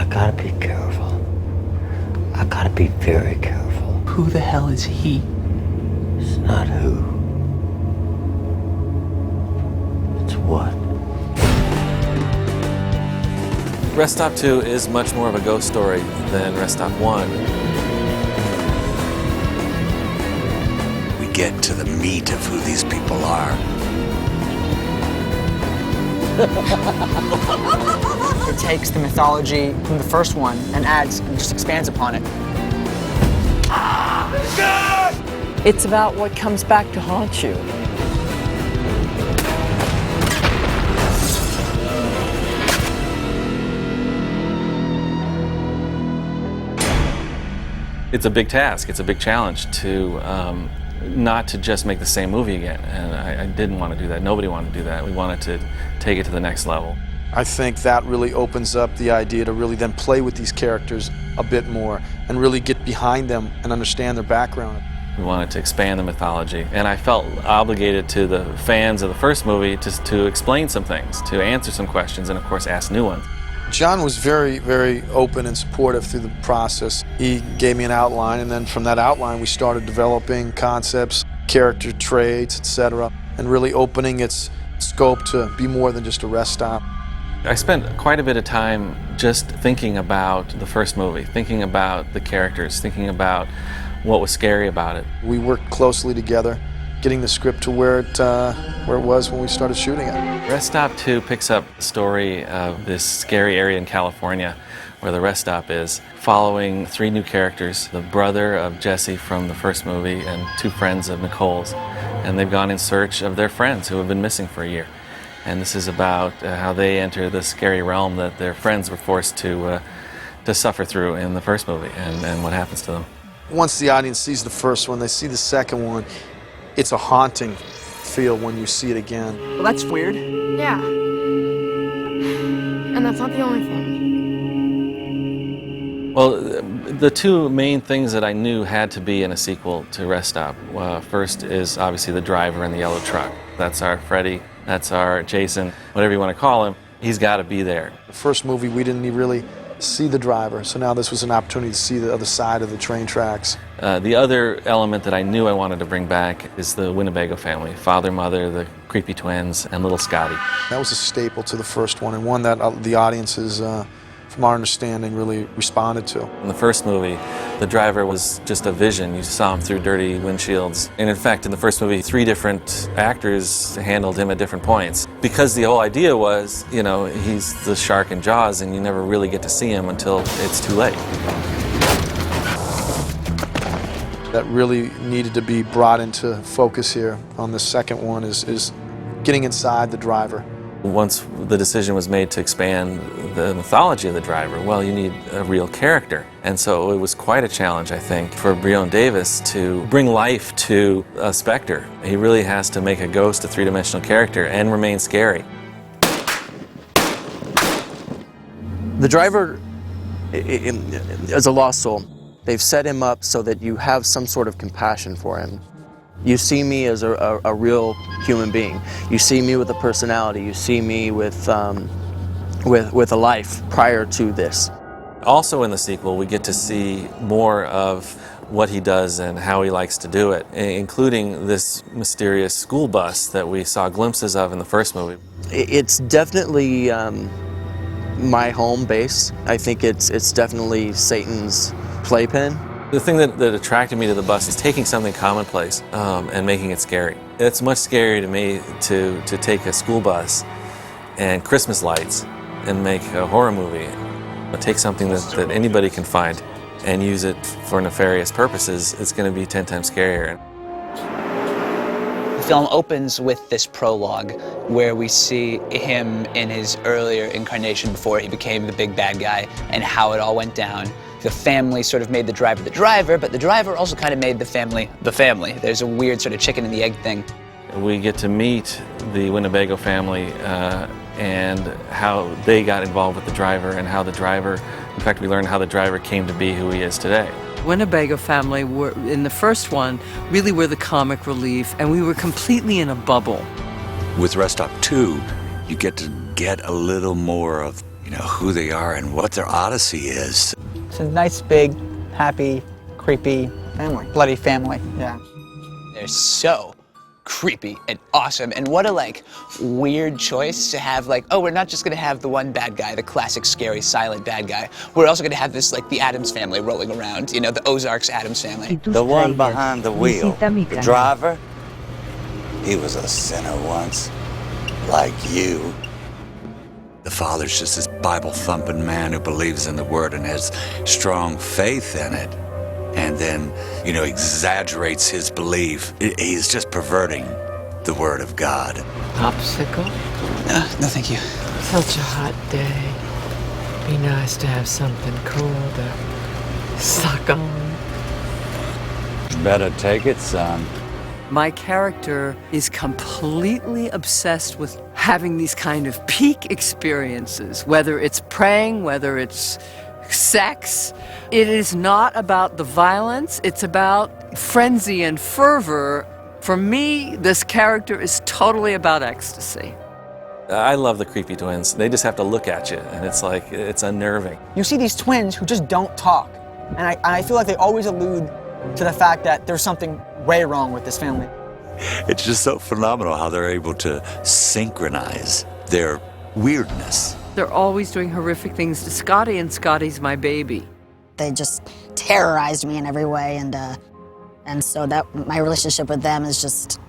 gotta be careful. I gotta be very careful. Who the hell is he? It's not who. It's what. Rest Stop 2 is much more of a ghost story than Rest Stop 1. We get to the meat of who these people are. It takes the mythology from the first one and adds and just expands upon it. It's about what comes back to haunt you. It's a big task, it's a big challenge to not to just make the same movie again. And I didn't want to do that. Nobody wanted to do that. We wanted to take it to the next level. I think that really opens up the idea to really then play with these characters a bit more and really get behind them and understand their background. We wanted to expand the mythology, and I felt obligated to the fans of the first movie to explain some things, to answer some questions, and of course ask new ones. John was very, very open and supportive through the process. He gave me an outline, and then from that outline we started developing concepts, character traits, etc., and really opening its scope to be more than just a rest stop. I spent quite a bit of time just thinking about the first movie, thinking about the characters, thinking about what was scary about it. We worked closely together, getting the script to where it was when we started shooting it. Rest Stop 2 picks up the story of this scary area in California where the rest stop is, following 3 new characters, the brother of Jesse from the first movie and 2 friends of Nicole's. And they've gone in search of their friends who have been missing for a year. And this is about how they enter the scary realm that their friends were forced to suffer through in the first movie, and what happens to them. Once the audience sees the first one, they see the second one, it's a haunting feel when you see it again. Well, that's weird. Yeah. And that's not the only thing. Well, the 2 main things that I knew had to be in a sequel to Rest Stop. First is obviously the driver in the yellow truck. That's our Freddy, that's our Jason, whatever you want to call him. He's got to be there. The first movie, we didn't really see the driver, so now this was an opportunity to see the other side of the train tracks. The other element that I knew I wanted to bring back is the Winnebago family, father, mother, the creepy twins, and little Scotty. That was a staple to the first one, and one that the audiences, from our understanding, really responded to. In the first movie, the driver was just a vision. You saw him through dirty windshields. And in fact, in the first movie, 3 different actors handled him at different points. Because the whole idea was, you know, he's the shark in Jaws, and you never really get to see him until it's too late. That really needed to be brought into focus here on the second one is getting inside the driver. Once the decision was made to expand the mythology of the driver, well, you need a real character. And so it was quite a challenge, I think, for Breon Davis to bring life to a specter. He really has to make a ghost a 3-dimensional character and remain scary. The driver is a lost soul. They've set him up so that you have some sort of compassion for him. You see me as a real human being. You see me with a personality. You see me with a life prior to this. Also in the sequel, we get to see more of what he does and how he likes to do it, including this mysterious school bus that we saw glimpses of in the first movie. It's definitely my home base. I think it's definitely Satan's playpen. The thing that attracted me to the bus is taking something commonplace and making it scary. It's much scarier to me to take a school bus and Christmas lights and make a horror movie. Take something that anybody can find and use it for nefarious purposes. It's going to be 10 times scarier. The film opens with this prologue where we see him in his earlier incarnation before he became the big bad guy and how it all went down. The family sort of made the driver, but the driver also kind of made the family the family. There's a weird sort of chicken and the egg thing. We get to meet the Winnebago family and how they got involved with the driver and how the driver, in fact, we learned how the driver came to be who he is today. Winnebago family were, in the first one, really were the comic relief, and we were completely in a bubble. With Rest Stop 2, you get to get a little more of you know, who they are and what their odyssey is. It's a nice, big, happy, creepy family. Bloody family, yeah. They're so creepy and awesome, and what a like weird choice to have, like, oh, we're not just gonna have the one bad guy, the classic scary silent bad guy, we're also gonna have this like the Addams family rolling around, you know, the Ozarks Addams family. The one behind the wheel, the driver, he was a sinner once, like you. The father's just this Bible-thumping man who believes in the word and has strong faith in it. And then, you know, exaggerates his belief. He's just perverting the word of God. Popsicle? No, thank you. Such a hot day. Be nice to have something cool to suck on. Better take it, son. My character is completely obsessed with having these kind of peak experiences, whether it's praying, whether it's sex. It is not about the violence, it's about frenzy and fervor. For me, this character is totally about ecstasy. I love the creepy twins. They just have to look at you, and it's like, it's unnerving. You see these twins who just don't talk, and I feel like they always allude to the fact that there's something way wrong with this family. It's just so phenomenal how they're able to synchronize their weirdness. They're always doing horrific things to Scotty, and Scotty's my baby. They just terrorized me in every way, and so that my relationship with them is just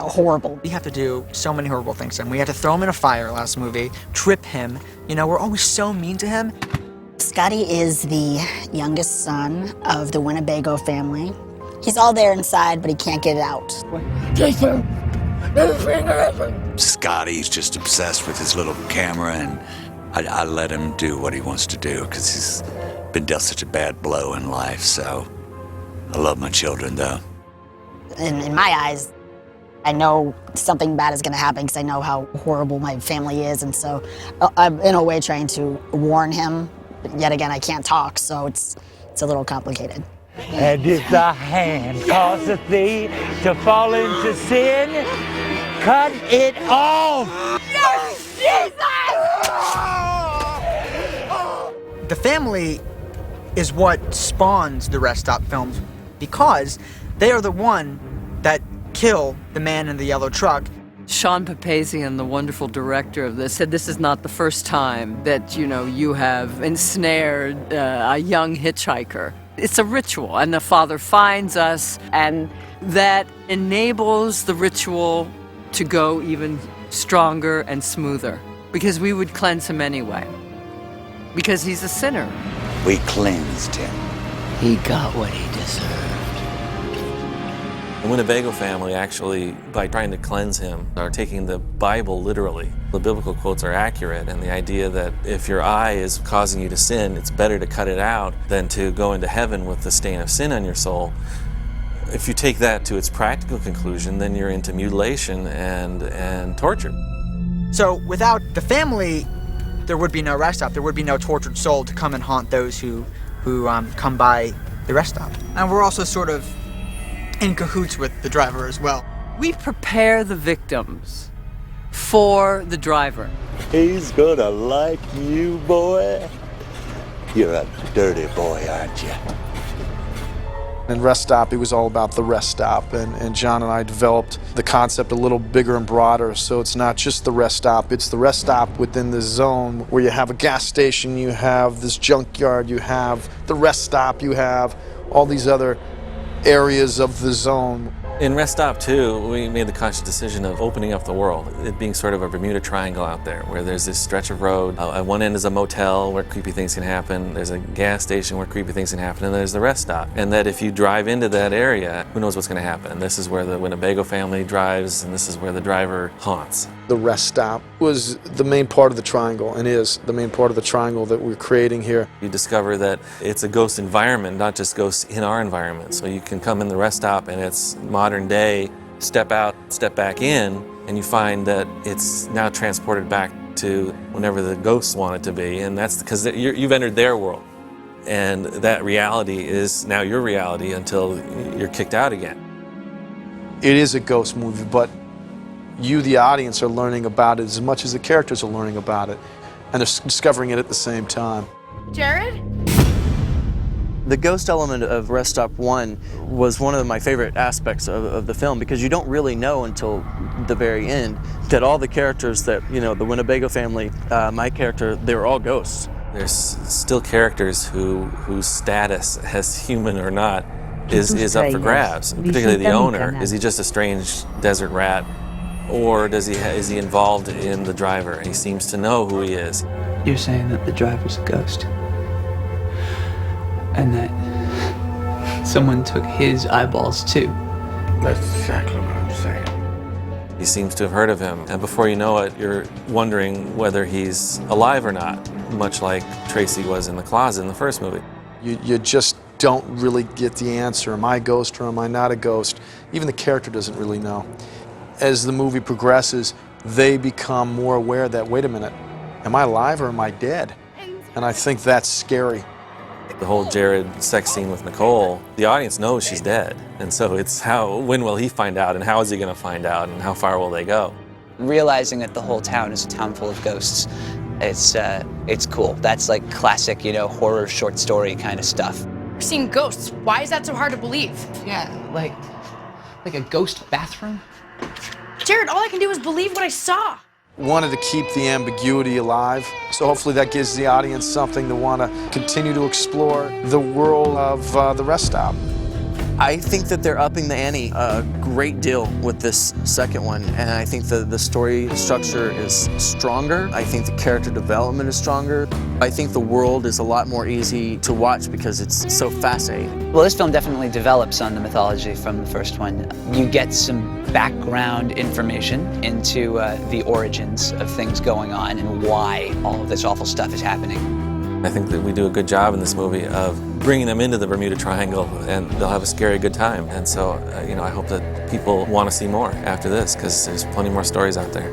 horrible. We have to do so many horrible things to him. We had to throw him in a fire last movie, trip him. You know, we're always so mean to him. Scotty is the youngest son of the Winnebago family. He's all there inside, but he can't get it out. Scotty's just obsessed with his little camera, and I let him do what he wants to do because he's been dealt such a bad blow in life. So I love my children, though. In my eyes, I know something bad is going to happen because I know how horrible my family is, and so I'm in a way trying to warn him. But yet again, I can't talk, so it's a little complicated. And if thy hand causeth thee to fall into sin, cut it off! The family is what spawns the Rest Stop films because they are the one that kill the man in the yellow truck. Sean Papazian, the wonderful director of this, said this is not the first time that, you know, you have ensnared a young hitchhiker. It's a ritual, and the Father finds us, and that enables the ritual to go even stronger and smoother, because we would cleanse him anyway, because he's a sinner. We cleansed him. He got what he deserved. The Winnebago family actually, by trying to cleanse him, are taking the Bible literally. The biblical quotes are accurate, and the idea that if your eye is causing you to sin, it's better to cut it out than to go into heaven with the stain of sin on your soul. If you take that to its practical conclusion, then you're into mutilation and torture. So without the family, there would be no Rest Stop. There would be no tortured soul to come and haunt those who come by the Rest Stop. And we're also sort of in cahoots with the driver as well. We prepare the victims for the driver. He's gonna like you, boy. You're a dirty boy, aren't you? In Rest Stop, it was all about the rest stop, and John and I developed the concept a little bigger and broader, so it's not just the rest stop, it's the rest stop within the zone where you have a gas station, you have this junkyard, you have the rest stop, you have all these other areas of the zone. In Rest Stop 2, we made the conscious decision of opening up the world, it being sort of a Bermuda Triangle out there, where there's this stretch of road. At one end is a motel where creepy things can happen, there's a gas station where creepy things can happen, and there's the rest stop. And that if you drive into that area, who knows what's going to happen. And this is where the Winnebago family drives, and this is where the driver haunts. The rest stop was the main part of the triangle, and is the main part of the triangle that we're creating here. You discover that it's a ghost environment, not just ghosts in our environment. So you can come in the rest stop and it's modern day, step out, step back in, and you find that it's now transported back to whenever the ghosts want it to be, and that's because you've entered their world. And that reality is now your reality until you're kicked out again. It is a ghost movie, but you, the audience, are learning about it as much as the characters are learning about it. and they're discovering it at the same time. Jared? The ghost element of Rest Stop 1 was one of my favorite aspects of the film, because you don't really know until the very end that all the characters that, you know, the Winnebago family, my character, they were all ghosts. There's still characters whose status, as human or not, is up for grabs. Particularly the owner. Is he just a strange desert rat, or is he involved in the driver? And he seems to know who he is. You're saying that the driver's a ghost, and that someone took his eyeballs too. That's exactly what I'm saying. He seems to have heard of him, and before you know it, you're wondering whether he's alive or not, much like Tracy was in the closet in the first movie. You just don't really get the answer. Am I a ghost or am I not a ghost? Even the character doesn't really know. As the movie progresses, they become more aware that, wait a minute, am I alive or am I dead? And I think that's scary. The whole Jared sex scene with Nicole, the audience knows she's dead. And so it's when will he find out, and how is he going to find out, and how far will they go? Realizing that the whole town is a town full of ghosts, it's cool. That's like classic, you know, horror short story kind of stuff. We're seeing ghosts. Why is that so hard to believe? Yeah, like a ghost bathroom? Jared, all I can do is believe what I saw. Wanted to keep the ambiguity alive, so hopefully that gives the audience something to want to continue to explore the world of the Rest Stop. I think that they're upping the ante a great deal with this second one, and I think the story structure is stronger. I think the character development is stronger. I think the world is a lot more easy to watch because it's so fascinating. Well, this film definitely develops on the mythology from the first one. You get some background information into the origins of things going on and why all of this awful stuff is happening. I think that we do a good job in this movie of bringing them into the Bermuda Triangle, and they'll have a scary good time. And so, you know, I hope that people want to see more after this, because there's plenty more stories out there.